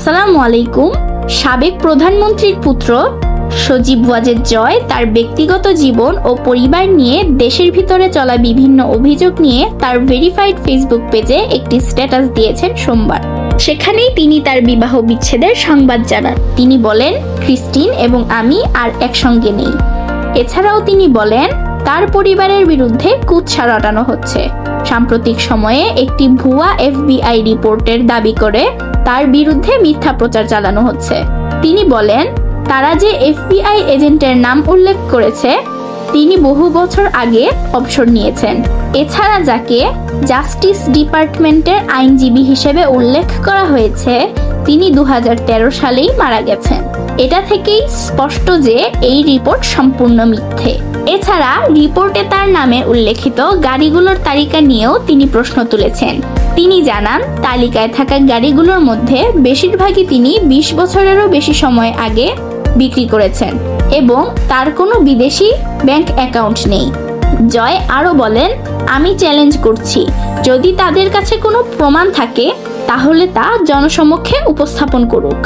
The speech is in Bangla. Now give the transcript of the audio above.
আসসালামু আলাইকুম। সাবেক প্রধানমন্ত্রীর পুত্র সজীব ওয়াজেদ জয় তার ব্যক্তিগত জীবন ও পরিবার নিয়ে দেশের ভিতরে চলা বিভিন্ন অভিযোগ নিয়ে তার ভেরিফাইড ফেসবুক পেজে একটি স্ট্যাটাস দিয়েছেন সোমবার। সেখানেই তিনি তার বিবাহ বিচ্ছেদের সংবাদ জানান। তিনি বলেন, ক্রিস্টিন এবং আমি আর একসঙ্গে নেই। এছাড়াও তিনি বলেন, তার পরিবারের বিরুদ্ধে কুৎসা রটানো হচ্ছে। সাম্প্রতিক সময়ে একটি ভুয়া FBI রিপোর্টের দাবি করে তার বিরুদ্ধে মিথ্যা প্রচার চালানো হচ্ছে। তিনি বলেন, তারা যে FBI এজেন্টের নাম উল্লেখ করেছে তিনি বহু বছর আগে অবসর নিয়েছেন। এছাড়া যাকে জাস্টিস ডিপার্টমেন্টের আইনজীবী হিসেবে উল্লেখ করা হয়েছে তিনি 2013 সালেই মারা গেছেন। এটা থেকেই স্পষ্ট যে এই রিপোর্ট সম্পূর্ণ মিথ্যে। এছাড়া রিপোর্টে তার নামে উল্লেখিত গাড়িগুলোর তালিকা নিয়েও তিনি প্রশ্ন তুলেছেন। তিনি জানান, তালিকায় থাকা গাড়িগুলোর মধ্যে বেশিরভাগই তিনি 20 বছরেরও বেশি সময় আগে বিক্রি করেছেন এবং তার কোনো বিদেশি ব্যাংক অ্যাকাউন্ট নেই। জয় আরও বলেন, আমি চ্যালেঞ্জ করছি, যদি তাদের কাছে কোনো প্রমাণ থাকে তাহলে তা জনসমক্ষে উপস্থাপন করুক।